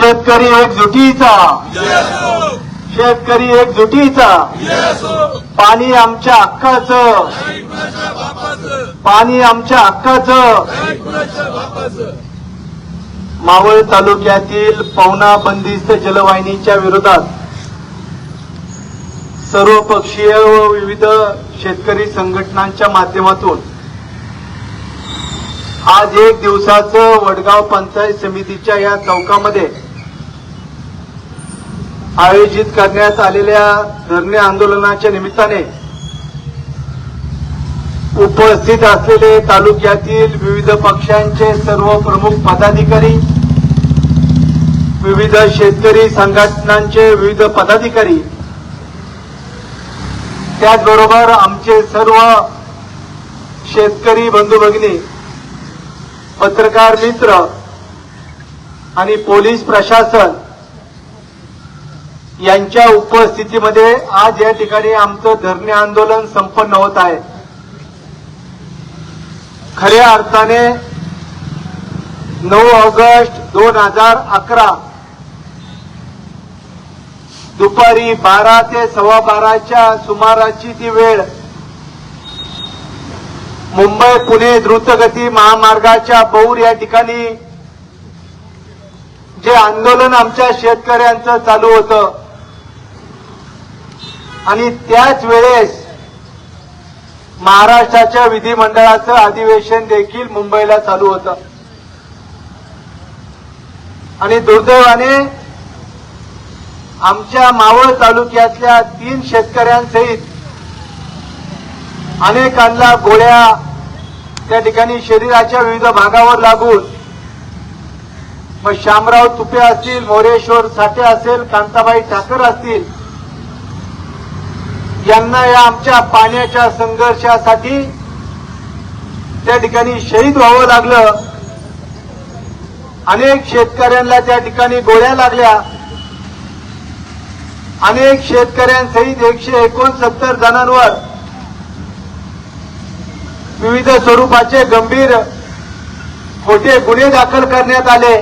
शेतकरी एकजुटीचा, शेतकरी एकजुटीचा, पाणी आमच्या हक्काचं, पाणी आमच्या हक्काचं. मावळ तालुक्यातील पवना बंदिस्त जलवाहिनीच्या विरोधात सर्वपक्षीय व विविध शेतकरी संघटनांच्या माध्यमातून आज एक दिवसाचं वडगाव पंचायत समितीच्या या चौकामध्ये आयोजित करण्यात आलेल्या धरणे आंदोलनाच्या निमित्ताने उपस्थित असलेले तालुक्यातील विविध पक्षांचे सर्व प्रमुख पदाधिकारी, विविध शेतकरी संघटनांचे विविध पदाधिकारी, त्याचबरोबर आमचे सर्व शेतकरी बंधू भगिनी, पत्रकार मित्र आणि पोलीस प्रशासन यांच्या उपस्थितीमध्ये आज या ठिकाणी आमचं धरणे आंदोलन संपन्न होत आहे. खऱ्या अर्थाने 9 ऑगस्ट 2011 दुपारी 12 ते 12:15च्या सुमाराची ती वेळ मुंबई पुणे द्रुतगती महामार्गाच्या बौर या ठिकाणी जे आंदोलन आमच्या शेतकऱ्यांचं चालू होतं आणि त्याच वेळेस महाराष्ट्राच्या विधिमंडळाचं अधिवेशन देखील मुंबईला चालू होतं. आणि दुर्दैवाने आमच्या मावळ तालुक्यातल्या 3 शेतकऱ्यांसहित अनेकांना गोळ्या त्या ठिकाणी शरीराच्या विविध भागावर लागून, मग शामराव तुपे असतील, मोरेश्वर साठे असेल, कांताबाई ठाकर असतील, यांना या आमच्या पाण्याच्या संघर्षासाठी त्या ठिकाणी शहीद व्हावं लागलं. अनेक शेतकऱ्यांना त्या ठिकाणी गोळ्या लागल्या. अनेक शेतकऱ्यांसहित 169 जणांवर विविध स्वरूपाचे गंभीर खोटे गुन्हे दाखल करण्यात आले.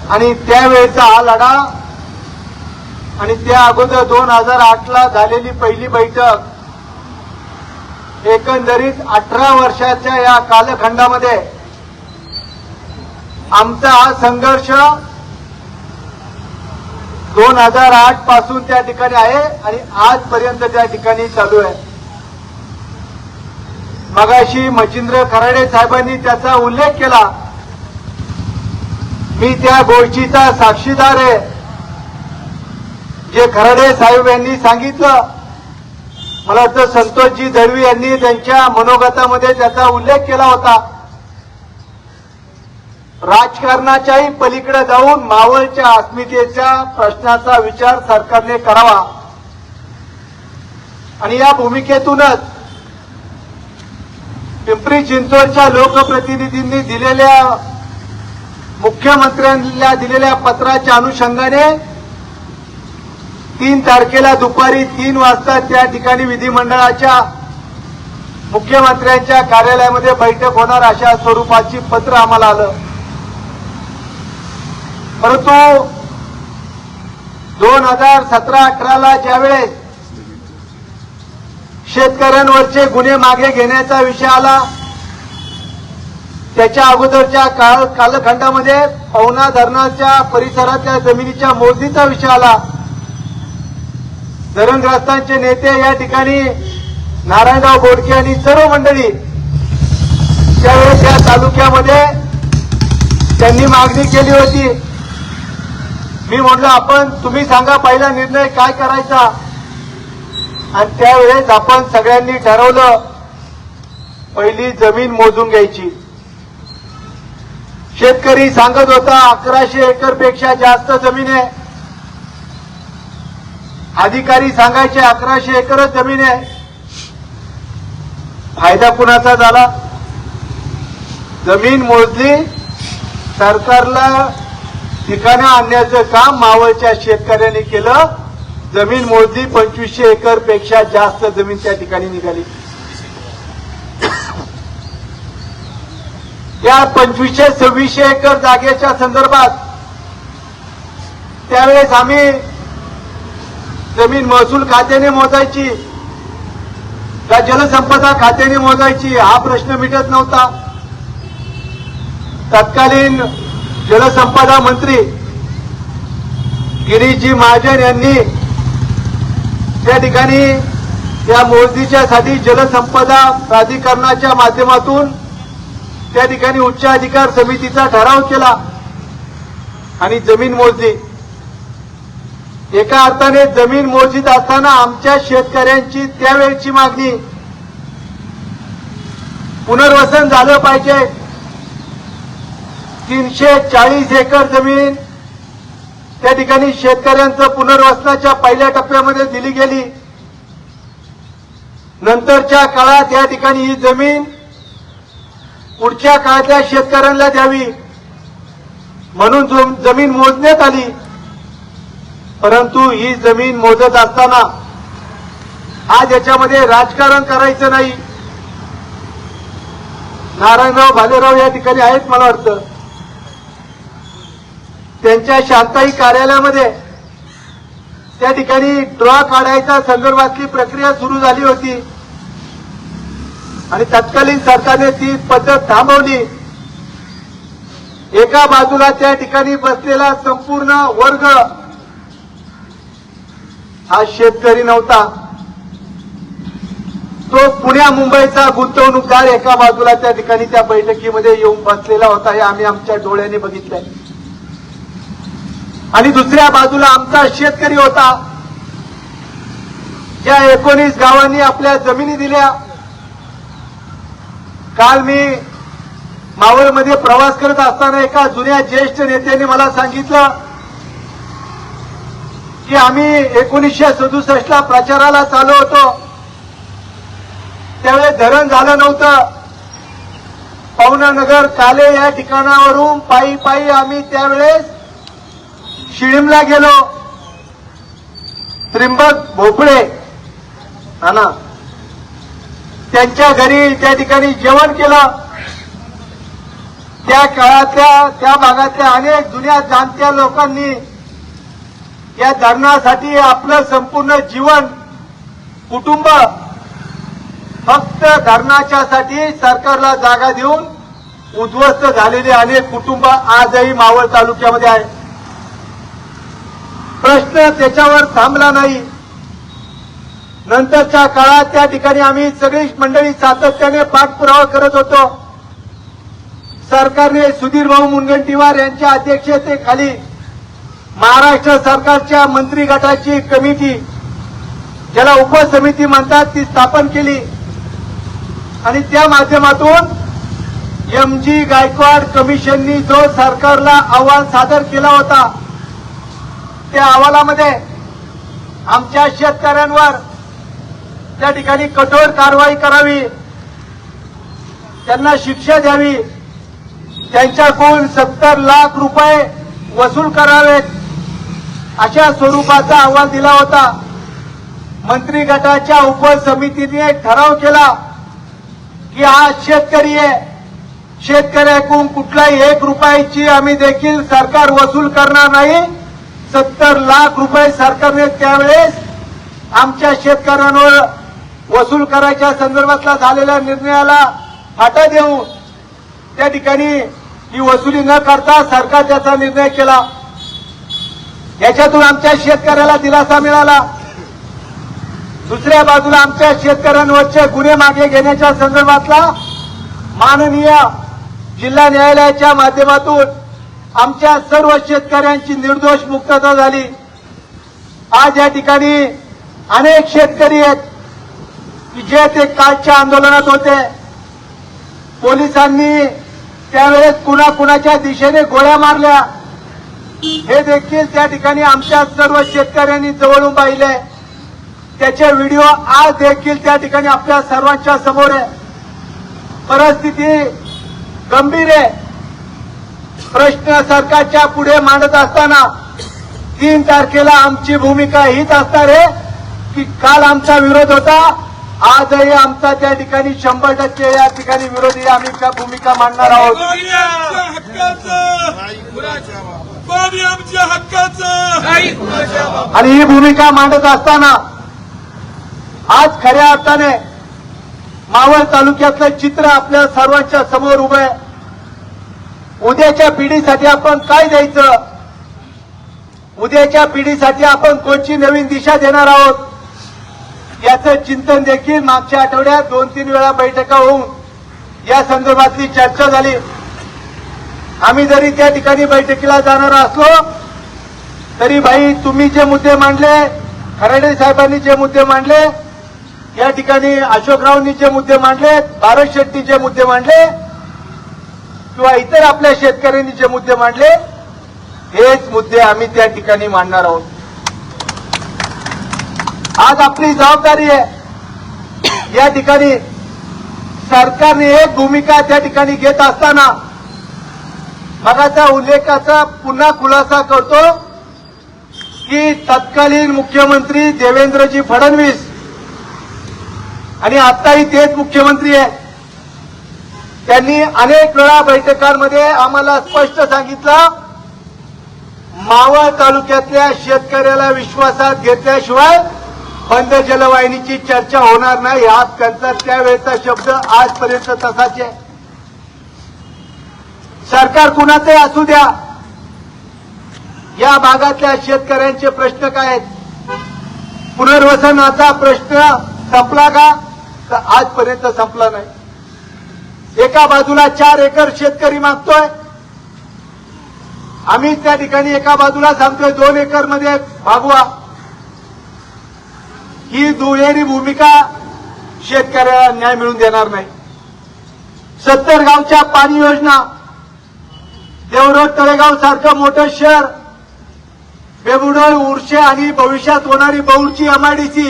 आणि त्यावेळेचा हा लढा आणि त्या अगोदर 2008ला झालेली पहिली बैठक, एकंदरीत 18 वर्षाच्या या कालखंडामध्ये आमचा हा संघर्ष 2008 पासून त्या ठिकाणी आहे आणि आजपर्यंत त्या ठिकाणी चालू आहे. मगाशी मच्छिंद्र खराडे साहेबांनी त्याचा उल्लेख केला. मी त्या गोष्टीचा साक्षीदार आहे. जे खराडे साहेब यांनी सांगितलं, मला वाटतं संतोषजी दळवी यांनी त्यांच्या मनोगतामध्ये त्याचा उल्लेख केला होता. राजकारणाच्याही पलीकडे जाऊन मावळच्या अस्मितेच्या प्रश्नाचा विचार सरकारने करावा आणि या भूमिकेतूनच पिंपरी चिंचवडच्या लोकप्रतिनिधींनी दिलेल्या, मुख्यमंत्र्यांना दिलेल्या पत्राच्या अनुषंगाने 3 तारखेला दुपारी 3 वाजता त्या ठिकाणी विधिमंडळाच्या मुख्यमंत्र्यांच्या कार्यालयामध्ये बैठक होणार अशा स्वरूपाची पत्र आम्हाला आलं. परंतु 2017-18ला ज्यावेळेस शेतकऱ्यांवरचे गुन्हे मागे घेण्याचा विषय आला, त्याच्या अगोदरच्या कालखंडामध्ये पवना धरणाच्या परिसरातल्या जमिनीच्या मोजणीचा विषय आला. धरणग्रस्तांचे नेते या ठिकाणी नारायणराव बोडके आणि सर्व मंडळी त्यावेळेस या तालुक्यामध्ये त्यांनी मागणी केली होती. मी म्हटलं, आपण तुम्ही सांगा पहिला निर्णय काय करायचा. आणि त्यावेळेस आपण सगळ्यांनी ठरवलं, पहिली जमीन मोजून घ्यायची. शेतकरी सांगत होता 1100 एकरपेक्षा जास्त जमीन आहे. अधिकारी सांगायचे 1100 एकरच जमीन आहे. फायदा कुणाचा झाला? जमीन मोजली, सरकारला ठिकाणं आणण्याचं काम मावळच्या शेतकऱ्यांनी केलं. जमीन मोजली, 2500 एकरपेक्षा जास्त जमीन त्या ठिकाणी निघाली. या 2500-2600 एकर जागेच्या संदर्भात त्यावेळेस आम्ही जमीन महसूल खात्याने मोजायची का जलसंपदा खात्याने मोजायची हा प्रश्न मिटत नव्हता. तत्कालीन जलसंपदा मंत्री गिरीशजी महाजन यांनी त्या ठिकाणी या मोजणीच्यासाठी जलसंपदा प्राधिकरणाच्या माध्यमातून त्या ठिकाणी उच्च अधिकार समितीचा ठराव केला आणि जमीन मोजली. एका अर्थाने जमीन मोजित असताना आमच्या शेतकऱ्यांची त्यावेळची मागणी पुनर्वसन झालं पाहिजे. 340 एकर जमीन त्या ठिकाणी शेतकऱ्यांचं पुनर्वसनाच्या पहिल्या टप्प्यामध्ये दिली गेली. नंतरच्या काळात या ठिकाणी ही जमीन पुढच्या काळातल्या शेतकऱ्यांना द्यावी म्हणून जमीन मोजण्यात आली. परंतु ही जमीन मोजत असताना आज याच्यामध्ये राजकारण करायचं नाही. नारायणराव भालेराव या ठिकाणी आहेत मला वाटतं. त्यांच्या शांताई कार्यालयामध्ये त्या ठिकाणी ड्रॉ काढायच्या संदर्भातली प्रक्रिया सुरू झाली होती आणि तत्कालीन सरकारने ती पद्धत थांबवली. एका बाजूला त्या ठिकाणी बसलेला संपूर्ण वर्ग हा शेतकरी नव्हता, तो पुण्या मुंबईचा गुंतवणूकदार एका बाजूला त्या ठिकाणी त्या बैठकीमध्ये येऊन बसलेला होता. हे आम्ही आमच्या डोळ्यांनी बघितलंय. आणि दुसऱ्या बाजूला आमचा शेतकरी होता, ज्या 19 गावांनी आपल्या जमिनी दिल्या. काल मी मावळमध्ये प्रवास करत असताना एका जुन्या ज्येष्ठ नेत्याने मला सांगितलं की आम्ही 1967ला प्रचाराला चालू होतो, त्यावेळेस धरण झालं नव्हतं. पवनानगर काले या ठिकाणावरून पायी पायी आम्ही त्यावेळेस शिळीमला गेलो. त्रिंबक भोपळे ना त्यांच्या घरी त्या ठिकाणी जेवण केलं. त्या काळातल्या त्या भागातल्या अनेक जुन्या जाणत्या लोकांनी या धरणासाठी आपलं संपूर्ण जीवन कुटुंब फक्त धरणाच्यासाठी सरकारला जागा देऊन उद्ध्वस्त झालेले अनेक कुटुंब आजही मावळ तालुक्यामध्ये आहे. प्रश्न त्याच्यावर थांबला नाही. नंतरच्या काळात त्या ठिकाणी आम्ही सगळी मंडळी सातत्याने पाठपुरावा करत होतो. सरकारने सुधीर भाऊ मुनगंटीवार यांच्या अध्यक्षतेखाली महाराष्ट्र सरकारच्या मंत्री गटाची कमिटी, ज्याला उपसमिती म्हणतात, ती स्थापन केली आणि त्या माध्यमातून एमजी गायकवाड कमिशननी जो सरकारला अहवाल सादर केला होता, त्या अहवालामध्ये आमच्या शेतकऱ्यांवर त्या ठिकाणी कठोर कारवाई करावी, त्यांना शिक्षा द्यावी, त्यांच्याकडून 70 लाख रुपये वसूल करावेत, अशा स्वरूपाचा अहवाल दिला होता. मंत्री गटाच्या उपसमितीने ठराव केला की हा शेतकरी आहे, शेतकऱ्याकडून कुठलाही 1 रुपयाची आम्ही देखील सरकार वसूल करणार नाही. 70 लाख रुपये सरकारने त्यावेळेस आमच्या शेतकऱ्यांवर वसूल करायच्या संदर्भातला झालेल्या निर्णयाला फाटा देऊन त्या ठिकाणी ही वसुली न करता सरकार त्याचा निर्णय केला. याच्यातून आमच्या शेतकऱ्याला दिलासा मिळाला. दुसऱ्या बाजूला आमच्या शेतकऱ्यांवरचे गुन्हे मागे घेण्याच्या संदर्भातला माननीय जिल्हा न्यायालयाच्या माध्यमातून आमच्या सर्व शेतकऱ्यांची निर्दोष मुक्तता झाली. आज या ठिकाणी अनेक शेतकरी आहेत की जे ते कालच्या आंदोलनात होते. पोलिसांनी त्यावेळेस कुणाकुणाच्या दिशेने गोळ्या मारल्या हे देखील त्या ठिकाणी आमच्या सर्व शेतकऱ्यांनी जवळून पाहिले. त्याचे व्हिडिओ आज देखील त्या ठिकाणी आपल्या सर्वांच्या समोर आहे. परिस्थिती गंभीर आहे. प्रश्न सरकारच्या पुढे मांडत असताना 3 तारखेला आमची भूमिका हीच असणार आहे की काल आमचा विरोध होता, आजही आमचा त्या ठिकाणी 100% या ठिकाणी विरोधी आम्ही भूमिका मांडणार आहोत. आमच्या हक्काचं आणि ही भूमिका मांडत असताना आज खऱ्या अर्थाने मावळ तालुक्यातलं चित्र आपल्या सर्वांच्या समोर उभं आहे. उद्याच्या पिढीसाठी आपण काय द्यायचं, उद्याच्या पिढीसाठी आपण कोणची नवीन दिशा देणार आहोत याचं चिंतन देखील मागच्या आठवड्यात 2-3 वेळा बैठका होऊन या संदर्भातली चर्चा झाली. आम्ही जरी त्या ठिकाणी बैठकीला जाणार असलो तरी भाई तुम्ही जे मुद्दे मांडले, खराडे साहेबांनी जे मुद्दे मांडले, या ठिकाणी अशोकरावांनी जे मुद्दे मांडले, भारत शेट्टी जे मुद्दे मांडले किंवा इतर आपल्या शेतकऱ्यांनी जे मुद्दे मांडले, हेच मुद्दे आम्ही त्या ठिकाणी मांडणार आहोत. आज आपली जबाबदारी आहे. या ठिकाणी सरकारने एक भूमिका त्या ठिकाणी घेत असताना मगाच्या उल्लेखाचा पुन्हा खुलासा करतो की तत्कालीन मुख्यमंत्री देवेंद्रजी फडणवीस आणि आताही तेच मुख्यमंत्री आहे. त्यांनी अनेक वेळा बैठकांमध्ये आम्हाला स्पष्ट सांगितलं, मावळ तालुक्यातल्या शेतकऱ्याला विश्वासात घेतल्याशिवाय बंद जलवाहिनीची चर्चा होणार नाही. हा त्यांचा त्यावेळेचा शब्द आजपर्यंत तसाच आहे. सरकार कुणाचंही असू द्या, या भागातल्या शेतकऱ्यांचे प्रश्न काय आहेत? पुनर्वसनाचा प्रश्न संपला का? तर आजपर्यंत संपला नाही. एका बाजूला 4 एकर शेतकरी मागतोय, आम्ही त्या ठिकाणी एका बाजूला सांगतोय 2 एकर मध्ये भागवा. ही दुहेरी भूमिका शेतकऱ्याला न्याय मिळून देणार नाही. 70 गावच्या पाणी योजना, देवरोड तळेगाव सारखं मोठं शहर, बेबुडोळ, उर्शे आणि भविष्यात होणारी बहुळची एमआयडीसी,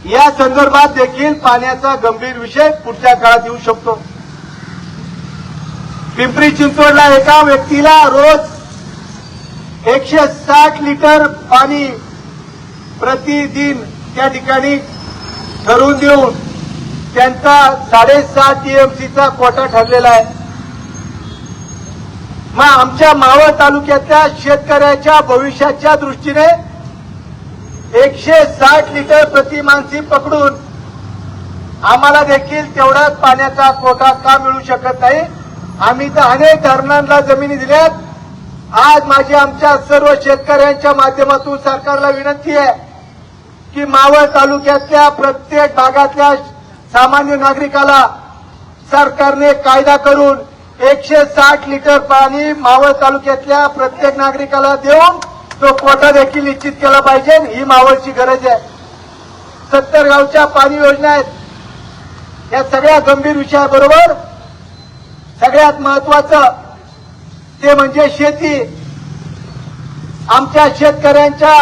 या संदर्भात देखील पाण्याचा गंभीर विषय पुढच्या काळात येऊ शकतो. पिंपरी चिंचवडला एका व्यक्तीला रोज 160 लिटर पाणी प्रतिदिन त्या ठिकाणी ठरवून देऊन त्यांचा 6.5 टीएमसीचा कोटा ठरलेला आहे. मग आमच्या मावळ तालुक्यातल्या शेतकऱ्याच्या भविष्याच्या दृष्टीने 160 लिटर प्रति माणसी पकडून आम्हाला देखील तेवढाच पाण्याचा कोटा का मिळू शकत नाही? आम्ही तर अनेक धरणांना जमिनी दिल्यात. आज माझी आमच्या सर्व शेतकऱ्यांच्या माध्यमातून सरकारला विनंती आहे की मावळ तालुक्यातल्या प्रत्येक भागातल्या सामान्य नागरिकाला सरकारने कायदा करून 160 लिटर पाणी मावळ तालुक्यातल्या प्रत्येक नागरिकाला देऊन तो कोटा देखील निश्चित केला पाहिजे. ही मावळची गरज आहे. 70 गावच्या पाणी योजना आहेत. या सगळ्या गंभीर विषयाबरोबर सगळ्यात महत्वाचं ते म्हणजे शेती. आमच्या शेतकऱ्यांच्या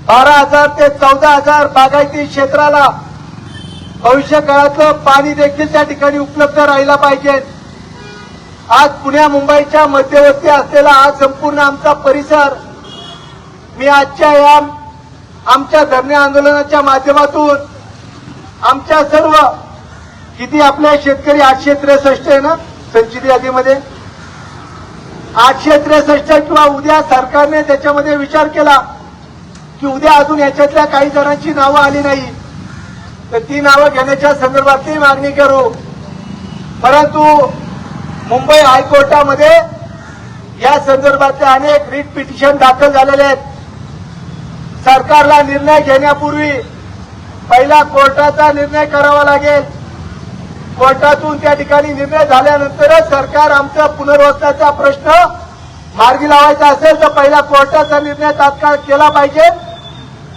12,000 ते 14,000 बागायती क्षेत्राला भविष्य काळातलं पाणी देखील त्या ठिकाणी उपलब्ध राहिला पाहिजे. आज पुण्या मुंबईच्या मध्यवर्ती असलेला हा संपूर्ण आमचा परिसर मी आजच्या या आमच्या धरणे आंदोलनाच्या माध्यमातून आमच्या सर्व किती आपले शेतकरी 863 आहे ना संचित यादीमध्ये, 863 किंवा उद्या सरकारने त्याच्यामध्ये विचार केला की उद्या अजून याच्यातल्या काही जणांची नावं आली नाही तर ती नावं घेण्याच्या संदर्भातली मागणी करू. परंतु मुंबई हायकोर्टामध्ये या संदर्भातले अनेक रिट पिटिशन दाखल झालेले आहेत. सरकारला निर्णय घेण्यापूर्वी पहिला कोर्टाचा निर्णय करावा लागेल. कोर्टातून त्या ठिकाणी निर्णय झाल्यानंतरच सरकार आमचा पुनर्वसनाचा प्रश्न मार्गी लावायचा असेल तर पहिला कोर्टाचा निर्णय तात्काळ केला पाहिजे,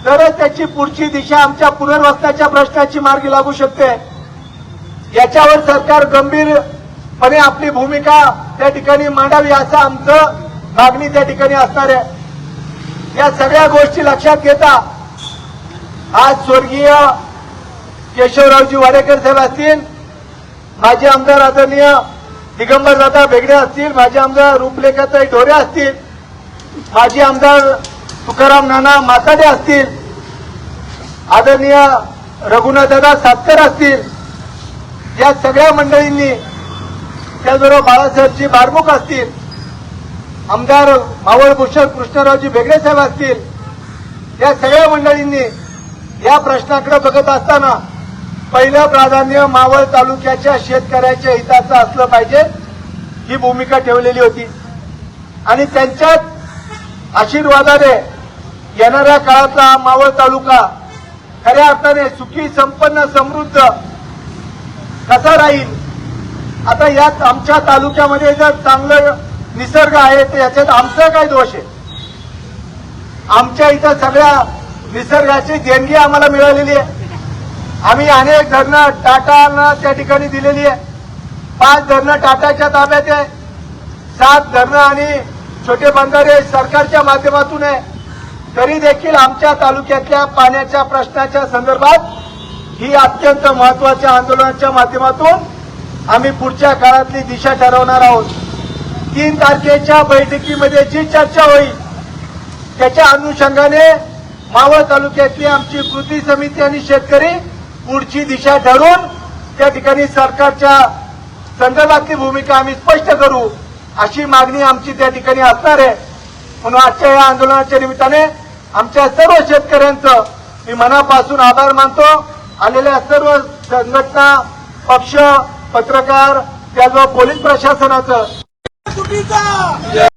तरच त्याची पुढची दिशा आमच्या पुनर्वसनाच्या प्रश्नाची मार्गी लागू शकते. याच्यावर सरकार गंभीरपणे आपली भूमिका त्या ठिकाणी मांडावी असं आमचं मागणी त्या ठिकाणी असणार आहे. या सगळ्या गोष्टी लक्षात घेता आज स्वर्गीय केशवरावजी वाडेकर साहेब असतील, माजी आमदार आदरणीय दिगंबरदादा बेगडे असतील, माजी आमदार रूपलेखाताई ढोरे असतील, माजी आमदार तुकाराम नाना माताडे असतील, आदरणीय रघुनाथदादा सातकर असतील, या सगळ्या मंडळींनी, त्याचबरोबर बाळासाहेबजी बारमुख असतील, आमदार मावळभूषण कृष्णरावजी बेगडे साहेब असतील, या सगळ्या मंडळींनी या प्रश्नाकडे बघत असताना पहिलं प्राधान्य मावळ तालुक्याच्या शेतकऱ्याच्या हिताचं असलं पाहिजे ही भूमिका ठेवलेली होती. आणि त्यांच्याच आशीर्वादाने येणाऱ्या काळातला मावळ तालुका खऱ्या अर्थाने सुखी, संपन्न, समृद्ध कसा राहील. आता यात आमच्या तालुक्यामध्ये जर चांगलं निसर्ग आहे तर याच्यात आमचा काय दोष आहे. आमच्या इथं सगळ्या निसर्गाची देणगी आम्हाला मिळालेली आहे. आम्ही अनेक धरणं टाटानं त्या ठिकाणी दिलेली आहे. 5 धरणं टाटाच्या ताब्यात आहे, 7 धरणं आणि छोटे बंधारे सरकारच्या माध्यमातून आहे. तरी देखील आमच्या तालुक्यातल्या पाण्याच्या प्रश्नाच्या संदर्भात ही अत्यंत महत्वाच्या आंदोलनाच्या माध्यमातून आम्ही पुढच्या काळातली दिशा ठरवणार आहोत. 3 तारखेच्या बैठकीमध्ये जी चर्चा होईल त्याच्या अनुषंगाने मावळ तालुक्यातली आमची कृती समिती आणि शेतकरी पुढची दिशा ठरवून त्या ठिकाणी सरकारच्या संदर्भातली भूमिका आम्ही स्पष्ट करू अशी मागणी आमची त्या ठिकाणी असणार आहे. म्हणून आजच्या या आंदोलनाच्या निमित्ताने आमच्या सर्व शेतकऱ्यांचं मी मनापासून आभार मानतो. आलेल्या सर्व संघटना, पक्ष, पत्रकार, त्याचबरोबर पोलीस प्रशासनाचं